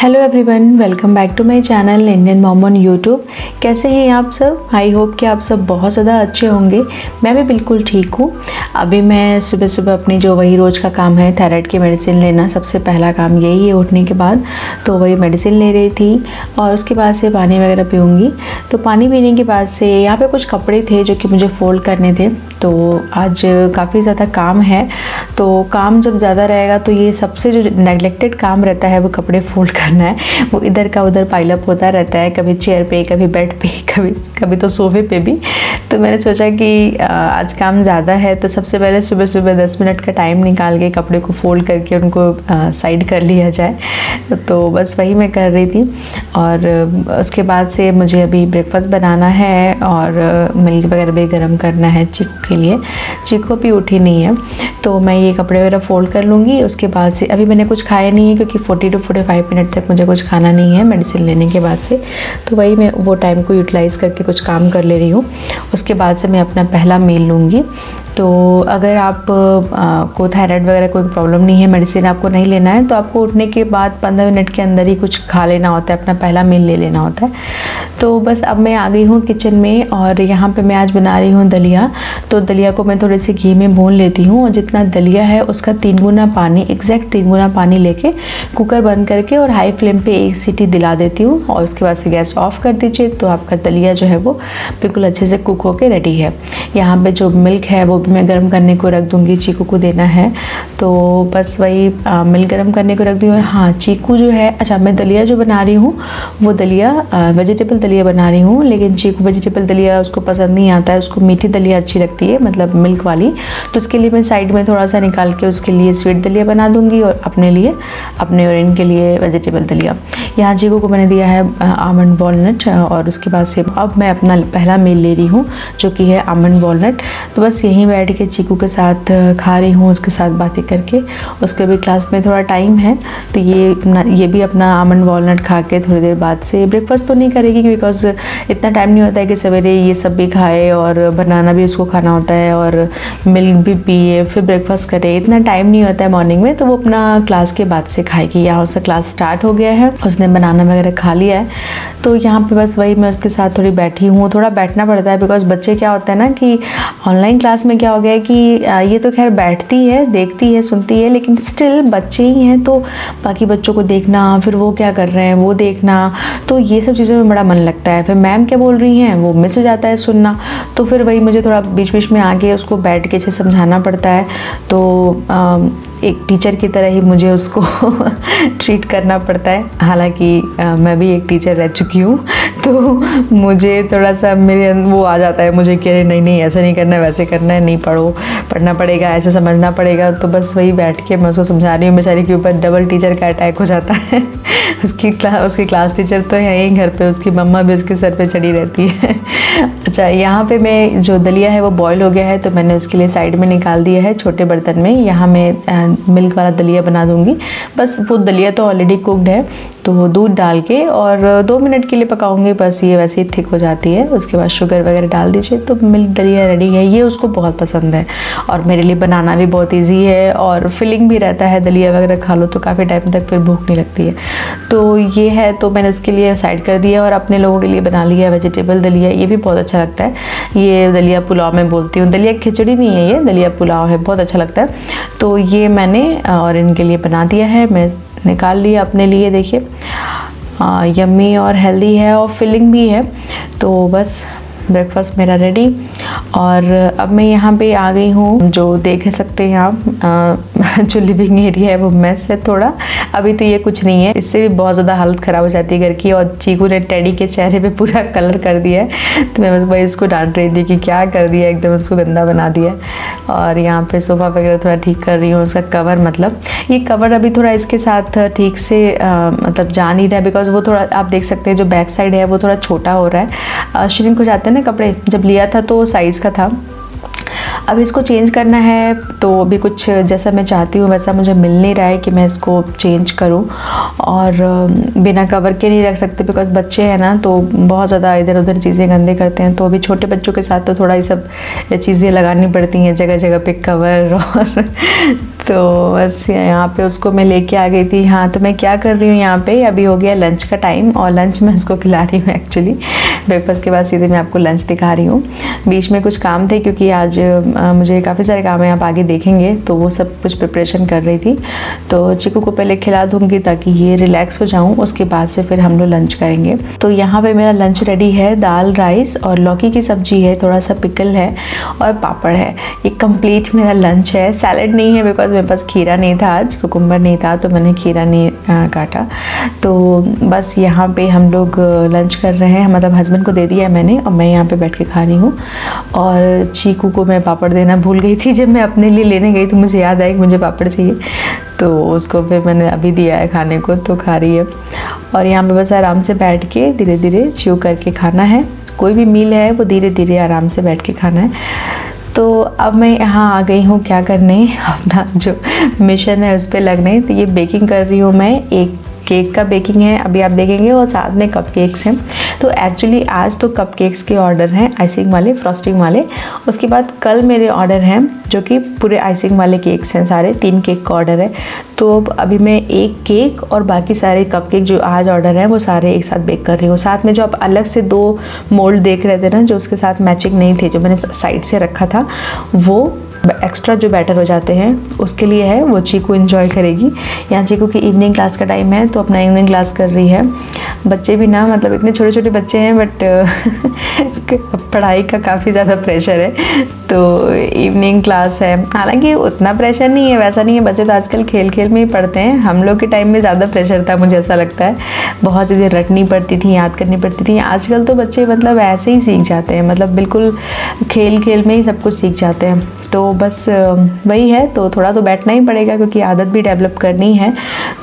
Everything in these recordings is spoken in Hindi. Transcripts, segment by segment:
Hello everyone, welcome back to my channel Indian mom on YouTube. कैसे हैं आप सब? आई होप कि आप सब बहुत ज़्यादा अच्छे होंगे। मैं भी बिल्कुल ठीक हूँ। अभी मैं सुबह सुबह अपनी जो वही रोज़ का काम है, थायराइड की मेडिसिन लेना, सबसे पहला काम यही है उठने के बाद। तो वही मेडिसिन ले रही थी और उसके बाद से पानी वगैरह पीऊँगी। तो पानी पीने के बाद से यहाँ पर कुछ कपड़े थे जो कि मुझे फ़ोल्ड करने थे। तो आज काफ़ी ज़्यादा काम है। तो काम जब ज़्यादा रहेगा तो ये सबसे जो नेगलेक्टेड काम रहता है वो कपड़े फोल्ड करना है। वो इधर का उधर पाइलअप होता रहता है, कभी चेयर पे, कभी बेड पे, कभी तो सोफे पे भी। तो मैंने सोचा कि आज काम ज़्यादा है तो सबसे पहले सुबह सुबह 10 मिनट का टाइम निकाल के कपड़े को फोल्ड करके उनको साइड कर लिया जाए। तो बस वही मैं कर रही थी। और उसके बाद से मुझे अभी ब्रेकफास्ट बनाना है और मिल्क वगैरह भी गर्म करना है चीकू के लिए। चीकू भी उठी नहीं है तो मैं ये कपड़े वगैरह फोल्ड कर लूँगी। उसके बाद से अभी मैंने कुछ खाया नहीं है क्योंकि 40 to 45 मिनट तक मुझे कुछ खाना नहीं है मेडिसिन लेने के बाद से। तो वही मैं वो टाइम को यूटिलाइज़ करके कुछ काम कर ले रही हूँ। उसके बाद से मैं अपना पहला मील लूँगी। तो अगर आप को थायराइड वगैरह कोई प्रॉब्लम नहीं है, मेडिसिन आपको नहीं लेना है, तो आपको उठने के बाद 15 मिनट के अंदर ही कुछ खा लेना होता है, अपना पहला मील ले लेना होता है। तो बस अब मैं आ गई हूँ किचन में और यहाँ पे मैं आज बना रही हूँ दलिया। तो दलिया को मैं थोड़े से घी में भून लेती हूँ और जितना दलिया है उसका 3 गुना पानी, एग्जैक्ट 3 गुना पानी लेके कुकर बंद करके और हाई फ्लेम पे 1 सीटी दिला देती हूँ और उसके बाद से गैस ऑफ कर दीजिए। तो आपका दलिया जो है वो बिल्कुल अच्छे से कुक होके रेडी है। यहाँ पे जो मिल्क है वो मैं गर्म करने को रख दूँगी, चीकू को देना है। तो बस वही मिल्क गर्म करने को रख दी। और हाँ, चीकू जो है, अच्छा मैं दलिया जो बना रही हूँ वो दलिया वेजिटेबल दलिया बना रही हूँ, लेकिन चीकू वेजिटेबल दलिया उसको पसंद नहीं आता है, उसको मीठी दलिया अच्छी लगती है, मतलब मिल्क वाली। तो उसके लिए मैं साइड में थोड़ा सा निकाल के उसके लिए स्वीट दलिया बना दूँगी और अपने और इनके लिए वेजिटेबल दलिया। यहाँ चीकू को मैंने दिया है आमंड वॉलनट और उसके बाद से अब मैं अपना पहला मील ले रही हूँ जो कि है आमंड वॉलनट। तो बस यहीं बैठ के चीकू के साथ खा रही हूँ, उसके साथ बातें करके। उसके भी क्लास में थोड़ा टाइम है तो ये भी अपना आमंड वॉलनट खा के थोड़ी देर बाद से ब्रेकफास्ट तो नहीं करेगी बिकॉज इतना टाइम नहीं होता है कि सवेरे ये सब भी खाए और बनाना भी उसको खाना होता है और मिल्क भी पिए फिर ब्रेकफास्ट करे, इतना टाइम नहीं होता है मॉर्निंग में। तो वो अपना क्लास के बाद से खाएगी। यहाँ उसका क्लास स्टार्ट हो गया है, उसने बनाना वगैरह खा लिया है। तो यहाँ पे बस वही मैं उसके साथ थोड़ी बैठी हूँ। थोड़ा बैठना पड़ता है बिकॉज बच्चे क्या होता है ना कि ऑनलाइन क्लास में क्या हो गया है कि ये तो खैर बैठती है, देखती है, सुनती है, लेकिन स्टिल बच्चे ही हैं तो बाकी बच्चों को देखना, फिर वो क्या कर रहे हैं वो देखना, तो ये सब चीज़ों में बड़ा मन लगता है। फिर मैम क्या बोल रही हैं वो मिस हो जाता है सुनना। तो फिर वही मुझे थोड़ा बीच बीच में आके उसको बैठ के अच्छे समझाना पड़ता है। तो एक टीचर की तरह ही मुझे उसको ट्रीट करना पड़ता है। हालांकि मैं भी एक टीचर रह चुकी हूँ तो मुझे थोड़ा सा मेरे वो आ जाता है मुझे कि नहीं नहीं ऐसा नहीं करना है, वैसे करना है, नहीं पढ़ना पड़ेगा, ऐसे समझना पड़ेगा। तो बस वही बैठ के मैं उसको समझा रही हूँ। बेचारी के ऊपर डबल टीचर का अटैक हो जाता है। उसकी क्लास टीचर तो है ही घर पे, उसकी मम्मा भी उसके सर पे चढ़ी रहती है। अच्छा, यहाँ पे मैं जो दलिया है वो बॉयल हो गया है तो मैंने उसके लिए साइड में निकाल दिया है छोटे बर्तन में। यहाँ मैं मिल्क वाला दलिया बना दूँगी। बस वो दलिया तो ऑलरेडी कुक्ड है तो दूध डाल के और 2 मिनट के लिए पकाऊंगी, बस ये वैसे ही थिक हो जाती है। उसके बाद शुगर वगैरह डाल दीजिए तो मिल्क दलिया रेडी है। ये उसको बहुत पसंद है और मेरे लिए बनाना भी बहुत ईजी है और फिलिंग भी रहता है। दलिया वगैरह खा लो तो काफ़ी टाइम तक फिर भूख नहीं लगती है। तो ये है, तो मैंने इसके लिए साइड कर दिया और अपने लोगों के लिए बना लिया वेजिटेबल दलिया। ये भी बहुत अच्छा लगता है। ये दलिया पुलाव मैं बोलती हूँ, दलिया खिचड़ी नहीं है, ये दलिया पुलाव है, बहुत अच्छा लगता है। तो ये मैंने और इनके लिए बना दिया है, मैं निकाल लिया अपने लिए। देखिए यम्मी और हेल्दी है और फिलिंग भी है। तो बस ब्रेकफास्ट मेरा रेडी। और अब मैं यहाँ पे आ गई हूँ, जो देख सकते हैं आप जो लिविंग एरिया है वो मेस है थोड़ा। अभी तो ये कुछ नहीं है, इससे भी बहुत ज़्यादा हालत ख़राब हो जाती है घर की। और चीकू ने टेडी के चेहरे पे पूरा कलर कर दिया है तो मैं बस भाई उसको डांट रही थी कि क्या कर दिया, एकदम उसको गंदा बना दिया। और यहाँ पे सोफ़ा वगैरह थोड़ा ठीक कर रही हूँ, उसका कवर, मतलब ये कवर अभी थोड़ा इसके साथ ठीक से मतलब जा नहीं रहा है बिकॉज वो थोड़ा, आप देख सकते हैं जो बैक साइड है वो थोड़ा छोटा हो रहा है। श्रिंक हो जाते हैं ना कपड़े, जब लिया था तो साइज़ का था, अब इसको चेंज करना है। तो अभी कुछ जैसा मैं चाहती हूँ वैसा मुझे मिल नहीं रहा है कि मैं इसको चेंज करूँ। और बिना कवर के नहीं रख सकते बिकॉज बच्चे हैं ना तो बहुत ज़्यादा इधर उधर चीज़ें गंदे करते हैं। तो अभी छोटे बच्चों के साथ तो थोड़ा ये सब चीज़ें लगानी पड़ती हैं, जगह जगह पे कवर और तो बस यहाँ पे उसको मैं लेके आ गई थी। हाँ, तो मैं क्या कर रही हूँ यहाँ पे, अभी हो गया लंच का टाइम और लंच मैं उसको खिला रही हूँ। एक्चुअली ब्रेकफास्ट के बाद सीधे मैं आपको लंच दिखा रही हूँ। बीच में कुछ काम थे क्योंकि आज मुझे काफ़ी सारे काम है, आप आगे देखेंगे, तो वो सब कुछ प्रिपरेशन कर रही थी। तो चिकू को पहले खिला दूँगी ताकि ये रिलैक्स हो जाऊँ, उसके बाद से फिर हम लोग लंच करेंगे। तो यहाँ पर मेरा लंच रेडी है, दाल राइस और लौकी की सब्जी है, थोड़ा सा पिकल है और पापड़ है। ये कंप्लीट मेरा लंच है। सैलड नहीं है बिकॉज मेरे पास खीरा नहीं था, आज कुकुम्बर नहीं था, तो मैंने खीरा नहीं काटा। तो बस यहाँ पे हम लोग लंच कर रहे हैं, मतलब हस्बैंड को दे दिया है मैंने और मैं यहाँ पे बैठ के खा रही हूँ। और चीकू को मैं पापड़ देना भूल गई थी, जब मैं अपने लिए लेने गई तो मुझे याद आया कि मुझे पापड़ चाहिए, तो उसको फिर मैंने अभी दिया है खाने को, तो खा रही है। और यहाँ पर बस आराम से बैठ के धीरे धीरे च्यू करके खाना है। कोई भी मील है वो धीरे धीरे आराम से बैठ के खाना है। तो अब मैं यहाँ आ गई हूँ क्या करने, अपना जो मिशन है उस पर लगने। तो ये बेकिंग कर रही हूँ मैं, एक केक का बेकिंग है अभी आप देखेंगे, और साथ में कपकेक्स हैं। तो एक्चुअली आज तो कपकेक्स के ऑर्डर हैं, आइसिंग वाले, फ्रॉस्टिंग वाले। उसके बाद कल मेरे ऑर्डर हैं जो कि पूरे आइसिंग वाले केक्स हैं, सारे 3 केक का ऑर्डर है। तो अभी मैं एक केक और बाकी सारे कपकेक जो आज ऑर्डर हैं वो सारे एक साथ बेक कर रही हूँ। साथ में जो आप अलग से 2 मोल्ड देख रहे थे ना, जो उसके साथ मैचिंग नहीं थे, जो मैंने साइड से रखा था, वो एक्स्ट्रा जो बैटर हो जाते हैं उसके लिए है, वो चीकू एंजॉय करेगी। यहाँ चीकू की इवनिंग क्लास का टाइम है, तो अपना इवनिंग क्लास कर रही है। बच्चे भी ना, मतलब इतने छोटे छोटे बच्चे हैं, बट पढ़ाई का काफ़ी ज़्यादा प्रेशर है, तो इवनिंग क्लास है। हालांकि उतना प्रेशर नहीं है, वैसा नहीं है, बच्चे तो आजकल खेल खेल में ही पढ़ते हैं। हम लोग के टाइम में ज़्यादा प्रेशर था, मुझे ऐसा लगता है। बहुत चीज़ें रटनी पड़ती थी, याद करनी पड़ती थी। आजकल तो बच्चे मतलब ऐसे ही सीख जाते हैं, मतलब बिल्कुल खेल खेल में ही सब कुछ सीख जाते हैं। तो बस वही है, तो थोड़ा तो बैठना ही पड़ेगा क्योंकि आदत भी डेवलप करनी है,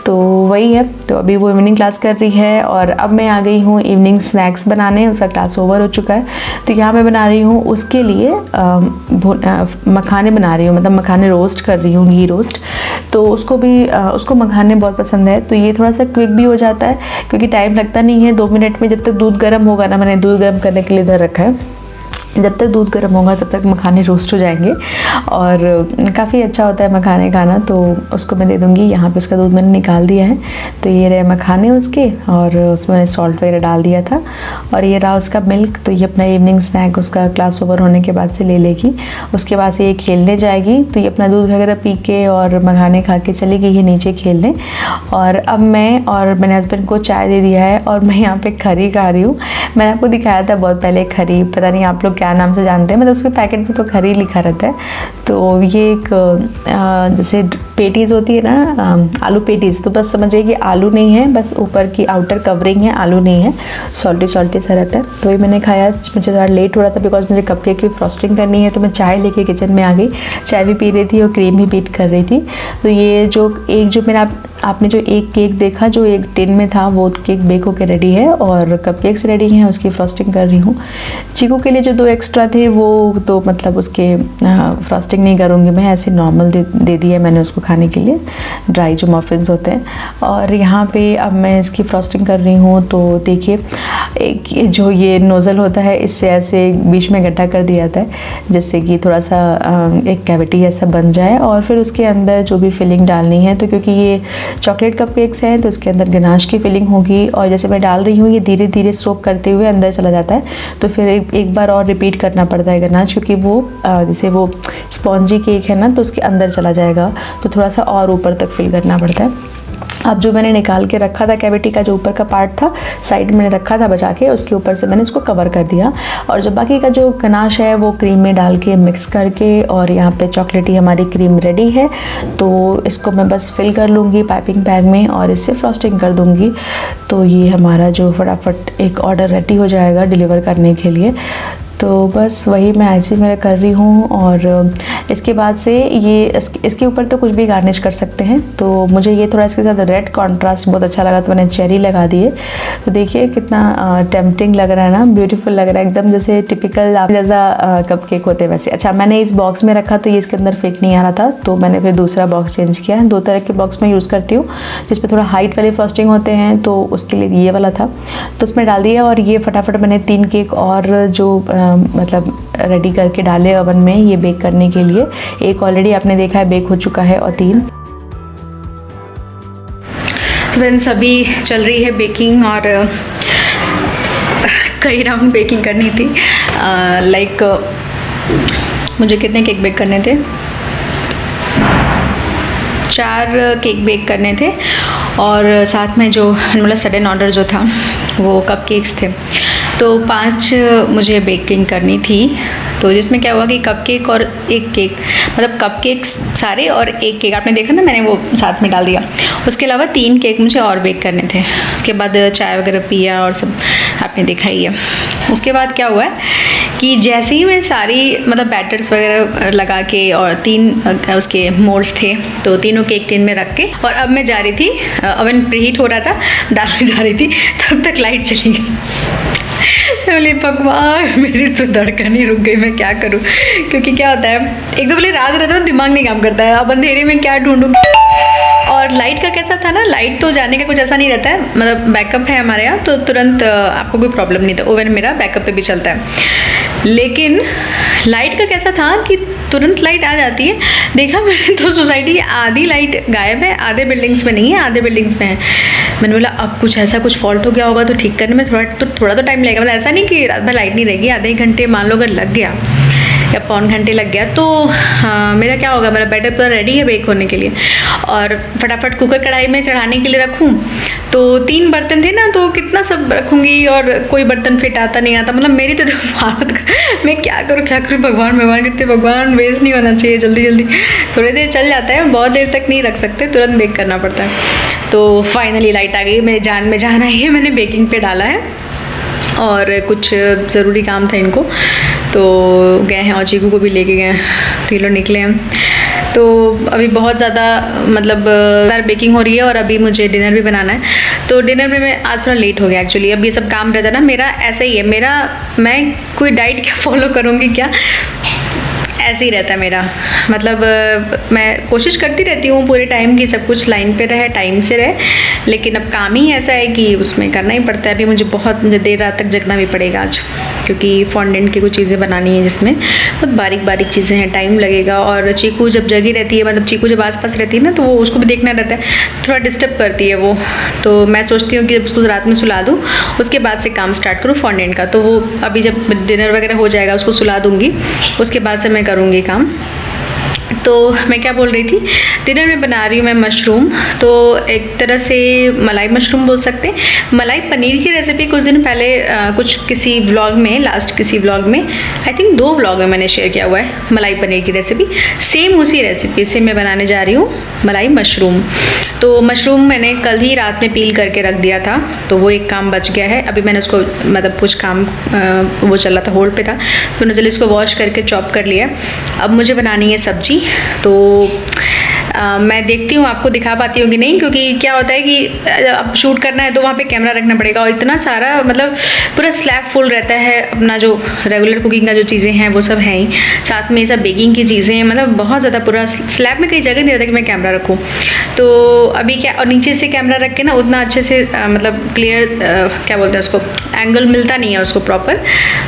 तो वही है। तो अभी वो इवनिंग क्लास कर रही है और अब मैं आ गई हूँ इवनिंग स्नैक्स बनाने। उसका क्लास ओवर हो चुका है, तो यहाँ मैं बना रही हूँ उसके लिए मखाने बना रही हूँ, मतलब मखाने रोस्ट कर रही हूँ, घी रोस्ट। तो उसको भी उसको मखाने बहुत पसंद है, तो ये थोड़ा सा क्विक भी हो जाता है क्योंकि टाइम लगता नहीं है। 2 मिनट में, जब तक दूध गर्म होगा ना, मैंने दूध गर्म करने के लिए इधर रखा है, जब तक दूध गर्म होगा तब तक मखाने रोस्ट हो जाएंगे और काफ़ी अच्छा होता है मखाने खाना। तो उसको मैं दे दूँगी। यहाँ पे उसका दूध मैंने निकाल दिया है, तो ये रहे मखाने उसके, और उसमें मैंने सॉल्ट वगैरह डाल दिया था, और ये रहा उसका मिल्क। तो ये अपना इवनिंग स्नैक उसका क्लास ओवर होने के बाद से ले लेगी। उसके बाद से ये खेलने जाएगी, तो ये अपना दूध वगैरह पी के और मखाने खा के चली गई है नीचे खेलने। और अब मैं और मेरे हस्बैंड को चाय दे दिया है और मैं यहाँ पे खरी खा रही हूँ। मैंने आपको दिखाया था बहुत पहले खरी, पता नहीं आप लोग क्या नाम से जानते हैं, मतलब उसके पैकेट में तो खरी लिखा रहता है। तो ये एक जैसे पेटीज़ होती है ना, आलू पेटीज़, तो बस समझिए कि आलू नहीं है, बस ऊपर की आउटर कवरिंग है, आलू नहीं है, सॉल्टी सॉल्टी सा रहता है। तो ये मैंने खाया। मुझे थोड़ा लेट हो रहा था बिकॉज मुझे कपकेक की फ्रॉस्टिंग करनी है, तो मैं चाय लेके किचन में आ गई। चाय भी पी रही थी और क्रीम भी बीट कर रही थी। तो ये जो मेरा आपने जो एक केक देखा जो एक टिन में था, वो केक बेक होकर रेडी है और कपकेक्स रेडी हैं, उसकी फ्रॉस्टिंग कर रही हूँ। चीकू के लिए जो 2 एक्स्ट्रा थे वो तो मतलब उसके फ्रॉस्टिंग नहीं करूँगी मैं, ऐसे नॉर्मल दे दिया मैंने उसको खाने के लिए, ड्राई जो मफिन्स होते हैं। और यहाँ पे अब मैं इसकी फ्रॉस्टिंग कर रही हूँ। तो देखिए, एक जो ये नोज़ल होता है, इससे ऐसे बीच में गड्ढा कर दिया जाता है जिससे कि थोड़ा सा एक कैविटी ऐसा बन जाए, और फिर उसके अंदर जो भी फिलिंग डालनी है। तो क्योंकि ये चॉकलेट कपकेक्स हैं तो इसके अंदर गनाश की फिलिंग होगी, और जैसे मैं डाल रही हूँ ये धीरे धीरे सोक करते हुए अंदर चला जाता है। तो फिर एक बार और रिपीट करना पड़ता है गनाश, क्योंकि वो जैसे वो स्पॉन्जी केक है ना, तो उसके अंदर चला जाएगा, तो थोड़ा सा और ऊपर तक फिल करना पड़ता है। अब जो मैंने निकाल के रखा था कैविटी का, जो ऊपर का पार्ट था साइड में रखा था बचा के, उसके ऊपर से मैंने इसको कवर कर दिया। और जो बाकी का जो गनाश है वो क्रीम में डाल के मिक्स करके, और यहाँ पे चॉकलेटी हमारी क्रीम रेडी है। तो इसको मैं बस फिल कर लूँगी पाइपिंग बैग में और इससे फ्रॉस्टिंग कर दूँगी। तो ये हमारा जो फटाफट एक ऑर्डर रेडी हो जाएगा डिलीवर करने के लिए। तो बस वही मैं ऐसे मेरा कर रही हूँ। और इसके बाद से ये इसके ऊपर तो कुछ भी गार्निश कर सकते हैं। तो मुझे ये थोड़ा इसके साथ रेड कॉन्ट्रास्ट बहुत अच्छा लगा, तो मैंने चेरी लगा दिए। तो देखिए कितना टेम्पटिंग लग रहा है ना, ब्यूटीफुल लग रहा है, एकदम जैसे टिपिकल जैसा कपकेक होते हैं वैसे। अच्छा, मैंने इस बॉक्स में रखा तो ये इसके अंदर फिट नहीं आ रहा था, तो मैंने फिर दूसरा बॉक्स चेंज किया है। 2 तरह के बॉक्स में यूज़ करती हूँ, जिसमें थोड़ा हाइट वाले फ्रॉस्टिंग होते हैं, तो उसके लिए ये वाला था, तो उसमें डाल दिया। और ये फटाफट मैंने 3 केक और जो मतलब रेडी करके डाले ओवन में ये बेक करने के लिए। एक ऑलरेडी आपने देखा है बेक हो चुका है और 3। तो फ्रेंड्स अभी चल रही है बेकिंग और कई राउंड बेकिंग करनी थी। लाइक मुझे कितने केक बेक करने थे? 4 केक बेक करने थे और साथ में जो मतलब सडन ऑर्डर जो था वो कप केक्स थे, तो 5 मुझे बेकिंग करनी थी। तो जिसमें क्या हुआ कि कप केक और एक केक, मतलब कप केक्स सारे और एक केक आपने देखा ना, मैंने वो साथ में डाल दिया। उसके अलावा 3 केक मुझे और बेक करने थे। उसके बाद चाय वगैरह पिया और सब आपने देखा ही है। उसके बाद क्या हुआ कि जैसे ही मैं सारी मतलब बैटर्स वगैरह लगा के और 3 उसके मोल्ड्स थे तो तीनों केक टिन में रख के और अब मैं जा रही थी, ओवन प्रीहीट हो रहा था, डालने जा रही थी, तब तक लाइट चली गई। मैं बोली भगवान मेरी तो धड़कन ही रुक गई, मैं क्या करूं? क्योंकि क्या होता है, एक तो बोले रात रहता है दिमाग नहीं काम करता है, अब अंधेरे में क्या ढूंढूं। और लाइट का कैसा था ना, लाइट तो जाने का कुछ ऐसा नहीं रहता है, मतलब बैकअप है हमारे यहाँ, तो तुरंत आपको कोई प्रॉब्लम नहीं था। ओवन मेरा बैकअप पे भी चलता है। लेकिन लाइट का कैसा था कि तुरंत लाइट आ जाती है। देखा मैंने तो सोसाइटी की आधी लाइट गायब है, आधे बिल्डिंग्स में नहीं है, आधे बिल्डिंग्स में है। मैंने बोला अब कुछ ऐसा कुछ फॉल्ट हो गया होगा तो ठीक करने में थोड़ा तो टाइम लगेगा। मतलब ऐसा नहीं कि रात भर लाइट नहीं रहेगी, आधे एक घंटे मान लो अगर लग गया या पौन घंटे लग गया तो मेरा क्या होगा, मेरा बैटर पूरा रेडी है बेक होने के लिए। और फटाफट कुकर कढ़ाई में चढ़ाने के लिए रखूँ तो 3 बर्तन थे ना, तो कितना सब रखूँगी और कोई बर्तन फिट आता नहीं आता, मतलब मेरी तो हालत मैं क्या करूँ भगवान करते, भगवान वेस्ट नहीं होना चाहिए, जल्दी जल्दी थोड़ी देर चल जाता है, बहुत देर तक नहीं रख सकते, तुरंत बेक करना पड़ता है। तो फाइनली लाइट आ गई, मेरी जान में जान आई है, मैंने बेकिंग पे डाला है और कुछ ज़रूरी काम था इनको तो गए हैं और चीकू को भी लेके गए, तीनों निकले हैं। तो अभी बहुत ज़्यादा मतलब बेकिंग हो रही है और अभी मुझे डिनर भी बनाना है। तो डिनर में मैं आज थोड़ा लेट हो गया एक्चुअली। अब ये सब काम रहता है ना, मेरा ऐसा ही है, मैं कोई डाइट क्या फॉलो करूँगी क्या, ऐसे ही रहता है मेरा। मतलब मैं कोशिश करती रहती हूँ पूरे टाइम की सब कुछ लाइन पे रहे, टाइम से रहे, लेकिन अब काम ही ऐसा है कि उसमें करना ही पड़ता है। अभी मुझे देर रात तक जगना भी पड़ेगा आज, क्योंकि फॉन्डेंट की कुछ चीज़ें बनानी है जिसमें बहुत बारीक चीज़ें हैं, टाइम लगेगा। और चीकू जब जगी रहती है, मतलब चीकू जब आसपास रहती है ना, तो वो उसको भी देखना रहता है, थोड़ा डिस्टर्ब करती है वो। तो मैं सोचती हूँ कि जब उसको रात में सुला दूँ उसके बाद से काम स्टार्ट करूँ फॉन्डेंट का। तो वो अभी जब डिनर वगैरह हो जाएगा उसको सुला दूँगी, उसके बाद से मैं करूँगी काम। तो मैं क्या बोल रही थी, डिनर में बना रही हूँ मैं मशरूम। तो एक तरह से मलाई मशरूम बोल सकते हैं। मलाई पनीर की रेसिपी कुछ दिन पहले कुछ किसी व्लॉग में, लास्ट किसी व्लॉग में, आई थिंक 2 व्लॉग में मैंने शेयर किया हुआ है मलाई पनीर की रेसिपी। सेम उसी रेसिपी से मैं बनाने जा रही हूँ मलाई मशरूम। तो मशरूम मैंने कल ही रात में पील करके रख दिया था, तो वो एक काम बच गया है। अभी मैंने उसको मतलब कुछ काम वो चल रहा था, होल्ड पे था, तो मैंने चलिए इसको वॉश करके चॉप कर लिया। अब मुझे बनानी है सब्जी। तो मैं देखती हूँ आपको दिखा पाती हूँ कि नहीं, क्योंकि क्या होता है कि अब शूट करना है तो वहाँ पे कैमरा रखना पड़ेगा और इतना सारा मतलब पूरा स्लैब फुल रहता है। अपना जो रेगुलर कुकिंग का जो चीज़ें हैं वो सब हैं ही, साथ में सब बेकिंग की चीज़ें हैं, मतलब बहुत ज़्यादा पूरा स्लैब में कई जगह नहीं रहता कि मैं कैमरा रखूँ। तो अभी क्या, और नीचे से कैमरा रख के ना उतना अच्छे से मतलब क्लियर क्या बोलते हैं उसको, एंगल मिलता नहीं है उसको प्रॉपर,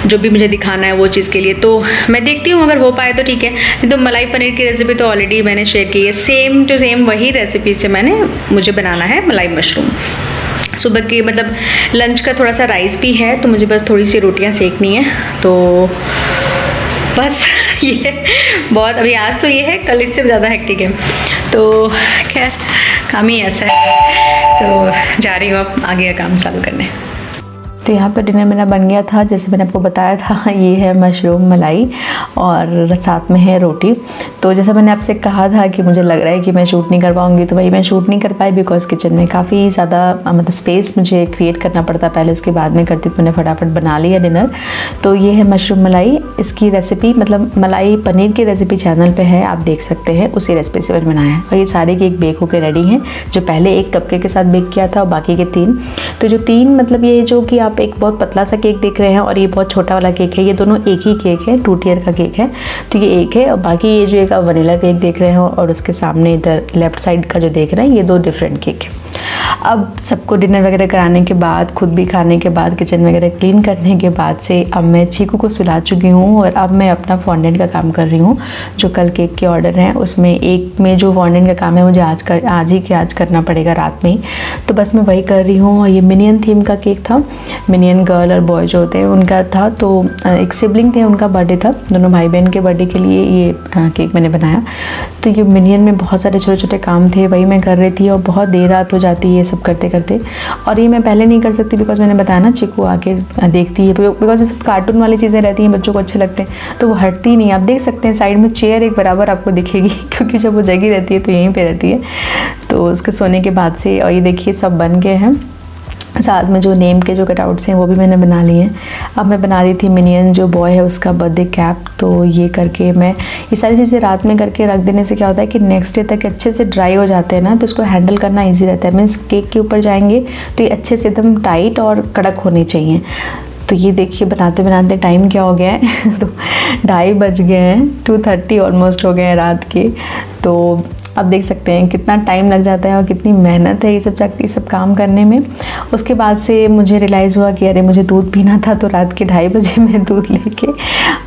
जो भी मुझे दिखाना है वो चीज़ के लिए। तो मैं देखती हूँ अगर हो पाए तो ठीक है, नहीं तो मलाई पनीर की रेसिपी तो ऑलरेडी मैंने शेयर की है, सेम टू सेम वही रेसिपी से मुझे बनाना है मलाई मशरूम। सुबह की मतलब लंच का थोड़ा सा राइस भी है, तो मुझे बस थोड़ी सी रोटियां सेकनी है। तो बस ये बहुत, अभी आज तो ये है, कल इससे ज़्यादा हेक्टिक है। तो खैर काम ही ऐसा है, तो जा रही हूँ अब आगे का काम चालू करने। तो यहाँ पर डिनर मेरा बन गया था, जैसे मैंने आपको बताया था, ये है मशरूम मलाई और साथ में है रोटी। तो जैसे मैंने आपसे कहा था कि मुझे लग रहा है कि मैं शूट नहीं कर पाऊँगी, तो भाई मैं शूट नहीं कर पाई, बिकॉज किचन में काफ़ी ज़्यादा मतलब स्पेस मुझे क्रिएट करना पड़ता पहले, इसके बाद में करती, तो मैंने फटाफट बना लिया डिनर। तो ये है मशरूम मलाई, इसकी रेसिपी मतलब मलाई पनीर की रेसिपी चैनल पर है, आप देख सकते हैं, उसी रेसिपी से मैंने बनाया है। और ये सारे केक बेक होकर रेडी हैं, जो पहले एक कपकेक के साथ बेक किया था और बाकी के 3। तो जो 3 मतलब ये जो कि आप एक बहुत पतला सा केक देख रहे हैं और ये बहुत छोटा वाला केक है, ये दोनों एक ही केक है, 2 टियर का केक है। तो ये एक है, और बाकी ये जो एक वनीला केक देख रहे हैं और उसके सामने इधर लेफ्ट साइड का जो देख रहे हैं, ये 2 डिफरेंट केक है। अब सबको डिनर वगैरह कराने के बाद, खुद भी खाने के बाद, किचन वगैरह क्लीन करने के बाद से अब मैं चीकू को सुला चुकी हूँ और अब मैं अपना फॉन्डेंट का काम कर रही हूँ। जो कल केक के ऑर्डर हैं उसमें एक में जो फॉन्डेंट का काम है मुझे आज करना पड़ेगा रात में ही, तो बस मैं वही कर रही हूँ। और ये मिनियन थीम का केक था, मिनियन गर्ल और बॉय जो होते हैं उनका था। तो एक सिबलिंग थे, उनका बर्थडे था, दोनों भाई बहन के बर्थडे के लिए ये केक मैंने बनाया। तो ये मिनियन में बहुत सारे छोटे छोटे काम थे, वही मैं कर रही थी और बहुत देर रात हो जाती है ये सब करते करते। और ये मैं पहले नहीं कर सकती बिकॉज मैंने बताया ना चिकू आके देखती है, बिकॉज ये सब कार्टून वाली चीज़ें रहती हैं, बच्चों को अच्छे लगते हैं तो वो हटती नहीं। आप देख सकते हैं साइड में चेयर एक बराबर आपको दिखेगी क्योंकि जब वो जगी रहती है तो यहीं पे रहती है। तो उसके सोने के बाद से, और ये देखिए सब बन गए हैं। साथ में जो नेम के जो कटआउट्स हैं वो भी मैंने बना लिए हैं। अब मैं बना रही थी मिनियन जो बॉय है उसका बर्थडे कैप। तो ये करके मैं ये सारी चीज़ें रात में करके रख देने से क्या होता है कि नेक्स्ट डे तक अच्छे से ड्राई हो जाते हैं ना, तो इसको हैंडल करना ईजी रहता है। मीन्स केक के ऊपर जाएंगे तो ये अच्छे से एकदम टाइट और कड़क होने चाहिए। तो ये देखिए बनाते बनाते टाइम क्या हो गया है तो 2:30 बज गए हैं, 2:30 ऑलमोस्ट हो गए हैं रात के। तो अब देख सकते हैं कितना टाइम लग जाता है और कितनी मेहनत है ये सब काम करने में। उसके बाद से मुझे रियलाइज़ हुआ कि अरे मुझे दूध पीना था, तो रात के 2:30 बजे मैं दूध लेके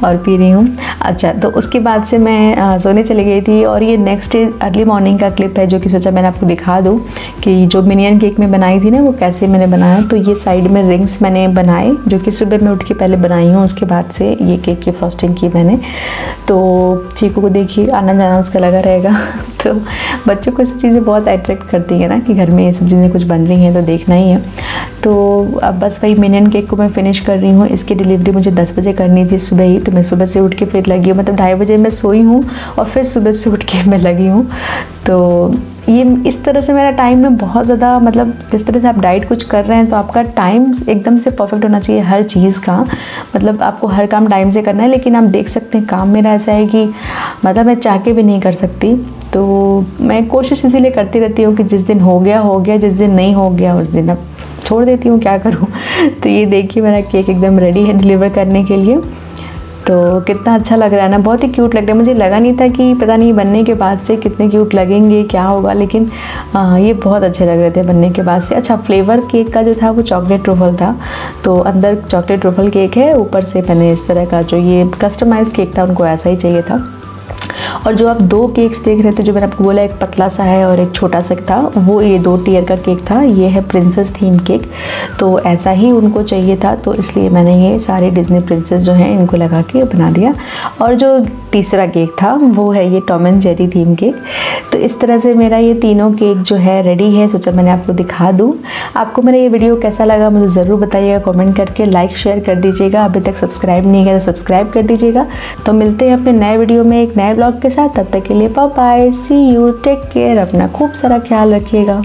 और पी रही हूँ। अच्छा, तो उसके बाद से मैं सोने चली गई थी। और ये नेक्स्ट डे अर्ली मॉर्निंग का क्लिप है जो कि सोचा मैंने आपको दिखा दूँ कि जो मिनियन केक में बनाई थी ना वो कैसे मैंने बनाया। तो ये साइड में रिंग्स मैंने बनाए जो कि सुबह मैं उठ के पहले बनाई हूँ, उसके बाद से ये केक की फ्रॉस्टिंग की मैंने। तो चीकू को देखिए आना जाना उसका लगा रहेगा तो बच्चों को सब चीज़ें बहुत अट्रैक्ट करती है ना कि घर में ये सब चीज़ें कुछ बन रही हैं तो देखना ही है। तो अब बस वही मिनियन केक को मैं फिनिश कर रही हूँ। इसकी डिलीवरी मुझे 10 बजे करनी थी सुबह ही, तो मैं सुबह से उठ के फिर लगी हूँ। मतलब 2:30 बजे मैं सोई हूँ और फिर सुबह से उठ के मैं लगी हूँ। तो ये इस तरह से मेरा टाइम में बहुत ज़्यादा, मतलब जिस तरह से आप डाइट कुछ कर रहे हैं तो आपका टाइम एकदम से परफेक्ट होना चाहिए हर चीज़ का। मतलब आपको हर काम टाइम से करना है, लेकिन आप देख सकते हैं काम मेरा ऐसा है कि मतलब मैं चाह के भी नहीं कर सकती। तो मैं कोशिश इसीलिए करती रहती हूँ कि जिस दिन हो गया, जिस दिन नहीं हो गया उस दिन अब छोड़ देती हूँ, क्या करूँ। तो ये देखिए मेरा केक एकदम रेडी है डिलीवर करने के लिए। तो कितना अच्छा लग रहा है ना, बहुत ही क्यूट लग रहा है। मुझे लगा नहीं था कि पता नहीं बनने के बाद से कितने क्यूट लगेंगे, क्या होगा, लेकिन ये बहुत अच्छे लग रहे थे बनने के बाद से। अच्छा, फ्लेवर केक का जो था वो चॉकलेट ट्रफल था, तो अंदर चॉकलेट ट्रफल केक है, ऊपर से मैंने इस तरह का जो ये कस्टमाइज केक था उनको ऐसा ही चाहिए था। और जो आप 2 केक्स देख रहे थे जो मैंने आपको बोला एक पतला सा है और एक छोटा सा था, वो ये 2 टियर का केक था। ये है प्रिंसेस थीम केक, तो ऐसा ही उनको चाहिए था, तो इसलिए मैंने ये सारे डिज्नी प्रिंसेस जो हैं इनको लगा के बना दिया। और जो तीसरा केक था वो है ये Tom and Jerry theme cake. तो इस तरह से मेरा ये तीनों केक जो है रेडी है, सोचा मैंने आपको दिखा दूँ। आपको मेरा ये वीडियो कैसा लगा मुझे ज़रूर बताइएगा कमेंट करके, लाइक शेयर कर दीजिएगा। अभी तक सब्सक्राइब नहीं किया तो सब्सक्राइब कर दीजिएगा। तो मिलते हैं अपने नए वीडियो में एक नए ब्लॉग के साथ, तब तक के लिए bye bye, see you, take care, अपना खूब सारा ख्याल रखिएगा।